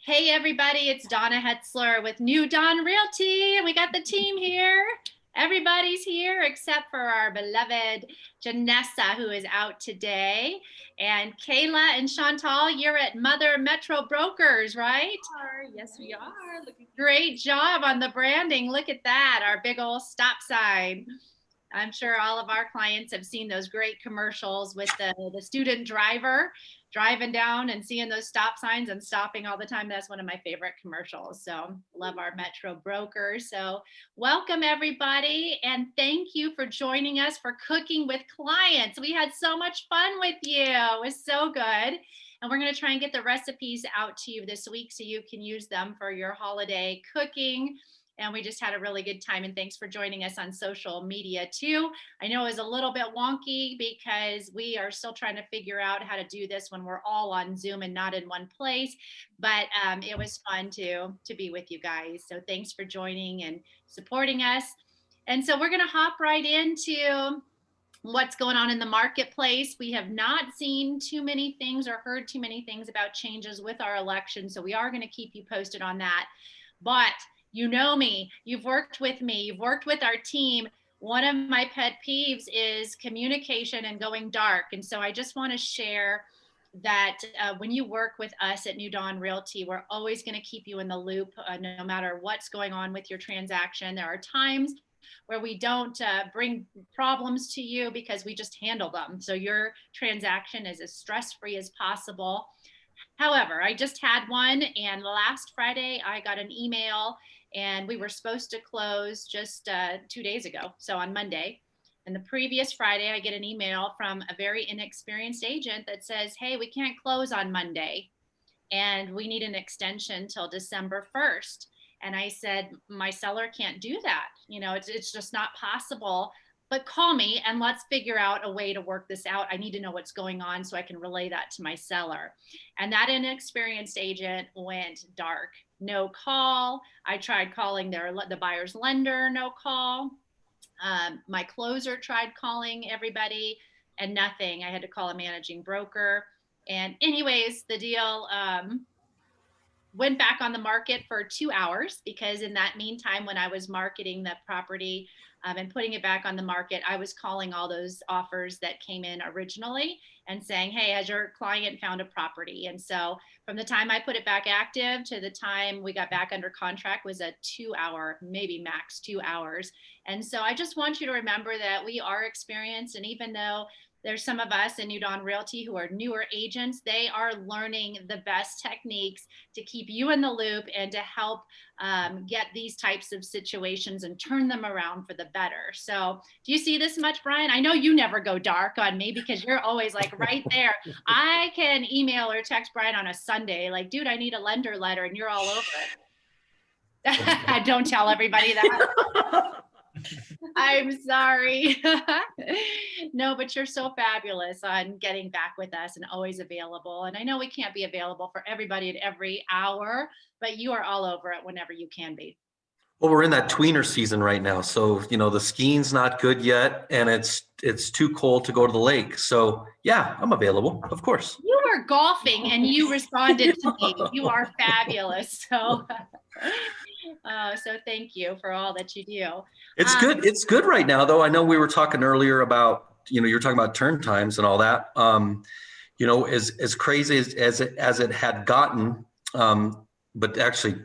Hey everybody, it's Donna Hetzler with New Dawn Realty. We got the team here. Everybody's here except for our beloved Janessa, who is out today. And Kayla and Chantal, you're at Mother Metro Brokers, right? Yes, we are. Great job on the branding. Look at that, our big old stop sign. I'm sure all of our clients have seen those great commercials with the student driver driving down and seeing those stop signs and stopping all the time. That's one of my favorite commercials. So love our Metro brokers. So welcome everybody. And thank you for joining us for Cooking with Clients. We had so much fun with you. It was so good. And we're going to try and get the recipes out to you this week so you can use them for your holiday cooking. And we just had a really good time. And thanks for joining us on social media too. I know it was a little bit wonky because we are still trying to figure out how to do this when we're all on Zoom and not in one place. But it was fun to be with you guys. So thanks for joining and supporting us. And so we're going to hop right into what's going on in the marketplace. We have not seen too many things or heard too many things about changes with our election. So we are going to keep you posted on that. But you know me, you've worked with me, you've worked with our team. One of my pet peeves is communication and going dark. And so I just want to share that when you work with us at New Dawn Realty, we're always going to keep you in the loop no matter what's going on with your transaction. There are times where we don't bring problems to you because we just handle them. So your transaction is as stress-free as possible. However, I just had one, and last Friday I got an email, and we were supposed to close just 2 days ago, so on Monday. And the previous Friday, I get an email from a very inexperienced agent that says, hey, we can't close on Monday, and we need an extension till December 1st. And I said, my seller can't do that. You know, it's just not possible. But call me and let's figure out a way to work this out. I need to know what's going on so I can relay that to my seller. And that inexperienced agent went dark. No call. I tried calling the buyer's lender, no call. My closer tried calling everybody and nothing. I had to call a managing broker. And anyways, the deal went back on the market for 2 hours because in that meantime, when I was marketing the property and putting it back on the market, I was calling all those offers that came in originally and saying, hey, has your client found a property? And so from the time I put it back active to the time we got back under contract was a 2 hour, maybe max 2 hours. And so I just want you to remember that we are experienced. And even though there's some of us in New Dawn Realty who are newer agents, they are learning the best techniques to keep you in the loop and to help get these types of situations and turn them around for the better. So do you see this much, Brian? I know you never go dark on me because you're always like right there. I can email or text Brian on a Sunday, like, dude, I need a lender letter, and you're all over it. Don't tell everybody that. I'm sorry. No, but you're so fabulous on getting back with us and always available. And I know we can't be available for everybody at every hour, but you are all over it whenever you can be. Well, we're in that tweener season right now. So, the skiing's not good yet and it's too cold to go to the lake. So yeah, I'm available, of course. You were golfing and you responded to me. You are fabulous. So thank you for all that you do. It's good. It's good right now, though. I know we were talking earlier about, you're talking about turn times and all that. As crazy as it had gotten, but actually,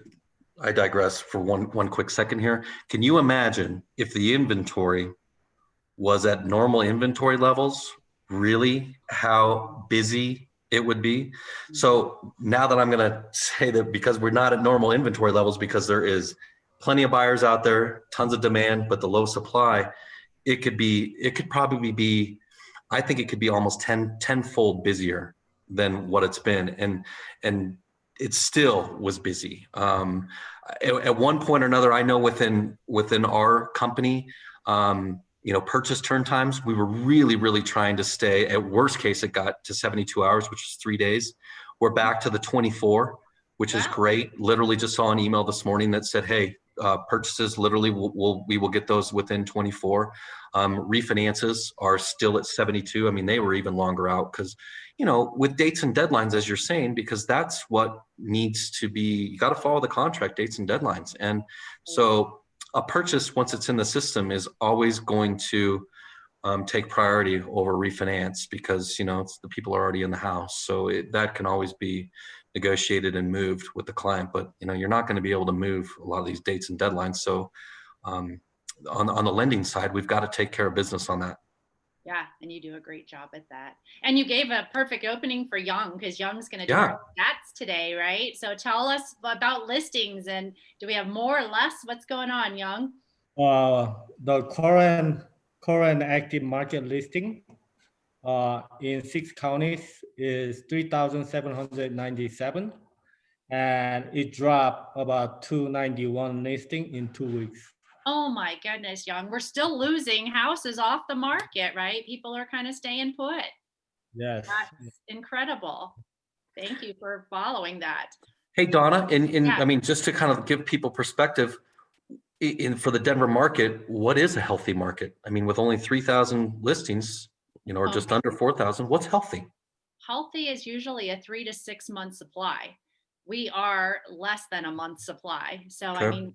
I digress for one quick second here. Can you imagine if the inventory was at normal inventory levels? Really, how busy it would be? So now that I'm going to say that because we're not at normal inventory levels, because there is plenty of buyers out there, tons of demand, but the low supply, it could probably be, I think it could be almost tenfold busier than what it's been. And it still was busy. At one point or another, I know within our company, purchase turn times, we were really, really trying to stay. At worst case, it got to 72 hours, which is 3 days. We're back to the 24, which is great. Literally just saw an email this morning that said, hey, purchases, literally, we will get those within 24. Refinances are still at 72. I mean, they were even longer out because, with dates and deadlines, as you're saying, because that's what needs to be, you got to follow the contract dates and deadlines. And so a purchase, once it's in the system, is always going to take priority over refinance because, it's, the people are already in the house. So that can always be negotiated and moved with the client, but you're not going to be able to move a lot of these dates and deadlines. So on the lending side, we've got to take care of business on that. Yeah, and you do a great job at that. And you gave a perfect opening for Young because Young's going to do our stats today, right? So tell us about listings, and do we have more or less? What's going on, Young? The current active market listing in 6 counties is 3,797, and it dropped about 291 listing in 2 weeks. Oh my goodness, Young. We're still losing houses off the market, right? People are kind of staying put. Yes. That's incredible. Thank you for following that. Hey, Donna, and I mean, just to kind of give people perspective, for the Denver market, what is a healthy market? I mean, with only 3,000 listings, or just under 4,000, what's healthy? Healthy is usually a 3 to 6 month supply. We are less than a month supply. So, okay. I mean,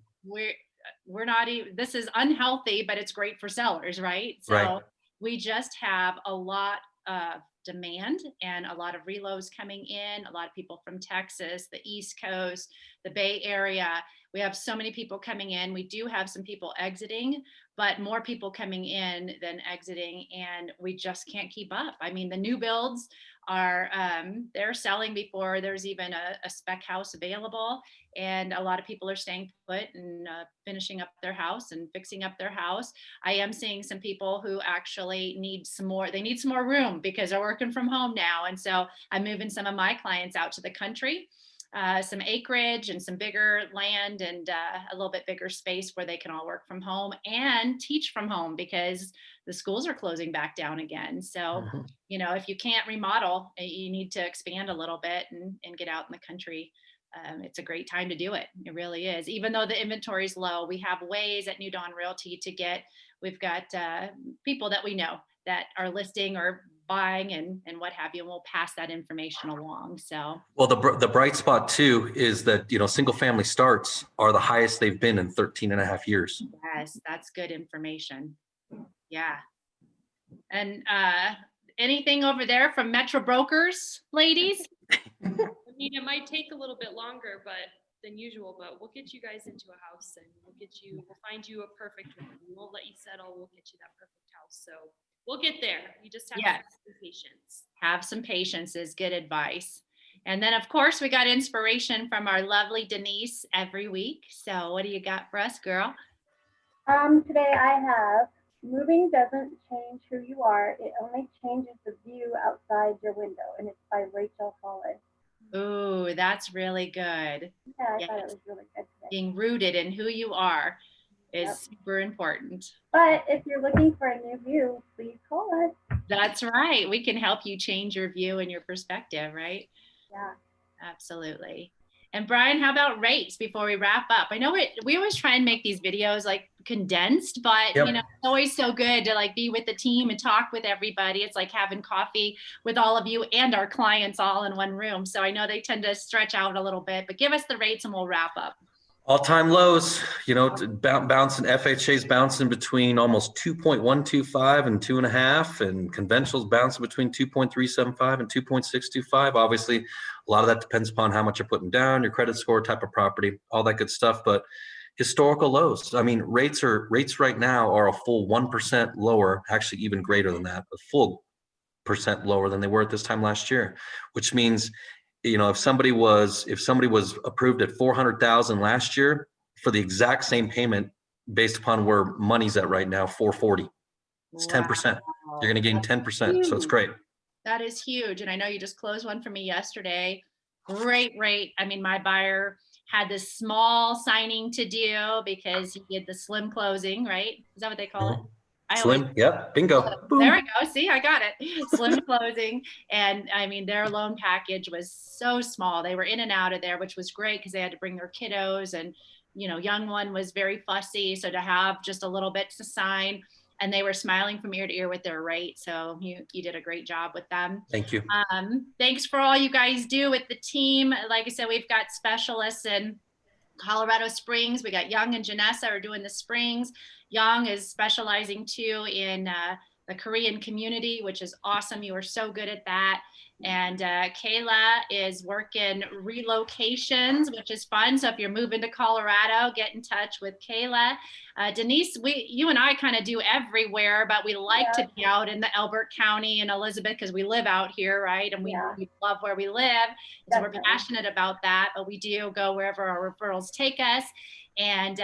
we're not even, this is unhealthy, but it's great for sellers, right? So we just have a lot of demand and a lot of reloads coming in, a lot of people from Texas, the East Coast, the Bay Area. We have so many people coming in. We do have some people exiting, but more people coming in than exiting, and we just can't keep up. I mean, the new builds are, they're selling before there's even a spec house available, and a lot of people are staying put and finishing up their house and fixing up their house. I am seeing some people who actually need some more room because they're working from home now, and so I'm moving some of my clients out to the country. Some acreage and some bigger land and a little bit bigger space where they can all work from home and teach from home because the schools are closing back down again. So, if you can't remodel, you need to expand a little bit and get out in the country. It's a great time to do it. It really is. Even though the inventory is low, we have ways at New Dawn Realty we've got people that we know that are listing or buying and what have you, and we'll pass that information along. So, well, the bright spot too is that single family starts are the highest they've been in 13 and a half years. Yes, that's good information. Yeah. And anything over there from Metro Brokers, ladies? I mean, it might take a little bit longer than usual, but we'll get you guys into a house and we'll find you a perfect one. We won't let you settle. We'll get you that perfect house. So we'll get there. You just have to have some patience. Have some patience is good advice. And then, of course, we got inspiration from our lovely Denise every week. So what do you got for us, girl? Today I have, moving doesn't change who you are. It only changes the view outside your window. And it's by Rachel Hollis. Ooh, that's really good. Yeah, I thought it was really good today. Being rooted in who you are is super important. But if you're looking for a new view, please call us. That's right. We can help you change your view and your perspective, right? Yeah. Absolutely. And Brian, how about rates before we wrap up? I know we always try and make these videos like condensed, but it's always so good to like be with the team and talk with everybody. It's like having coffee with all of you and our clients all in one room. So I know they tend to stretch out a little bit, but give us the rates and we'll wrap up. All-time lows, bouncing, FHA's bouncing between almost 2.125 and 2.5, and conventionals bouncing between 2.375 and 2.625. Obviously, a lot of that depends upon how much you're putting down, your credit score, type of property, all that good stuff. But historical lows. I mean, rates right now are a full 1% lower, actually even greater than that, a full percent lower than they were at this time last year, which means if somebody was approved at 400,000 last year for the exact same payment based upon where money's at right now, 440. It's 10%. You're going to gain 10%. So it's great. That is huge. And I know you just closed one for me yesterday. Great rate. I mean, my buyer had this small signing to do because he did the slim closing, right? Is that what they call it? Slim, yep, bingo. There we go. See, I got it. Slim closing. And I mean, their loan package was so small. They were in and out of there, which was great because they had to bring their kiddos and young one was very fussy. So to have just a little bit to sign, and they were smiling from ear to ear with their rate. So you did a great job with them. Thank you. Thanks for all you guys do with the team. Like I said, we've got specialists in Colorado Springs. We got Young and Janessa are doing the Springs. Young is specializing too in the Korean community, which is awesome. You are so good at that. And Kayla is working relocations, which is fun. So if you're moving to Colorado, get in touch with Kayla. Denise, you and I kind of do everywhere, but we like to be out in the Elbert County and Elizabeth because we live out here, right? And we love where we live. So we're passionate about that, but we do go wherever our referrals take us. And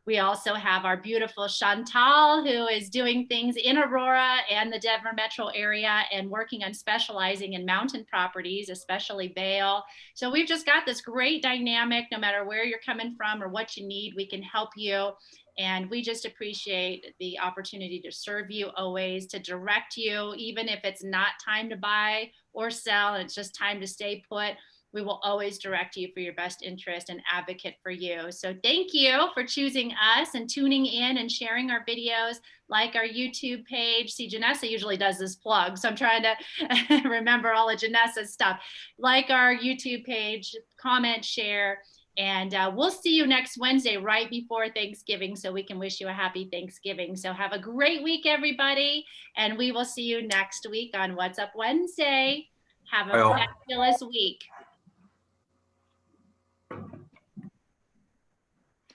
we also have our beautiful Chantal, who is doing things in Aurora and the Denver metro area and working on specializing in mountain properties, especially Vail. So we've just got this great dynamic. No matter where you're coming from or what you need, we can help you. And we just appreciate the opportunity to serve you always, to direct you, even if it's not time to buy or sell, and it's just time to stay put. We will always direct you for your best interest and advocate for you. So thank you for choosing us and tuning in and sharing our videos, like our YouTube page. See, Janessa usually does this plug, so I'm trying to remember all of Janessa's stuff. Like our YouTube page, comment, share, and we'll see you next Wednesday right before Thanksgiving so we can wish you a happy Thanksgiving. So have a great week, everybody, and we will see you next week on What's Up Wednesday. Have a fabulous week.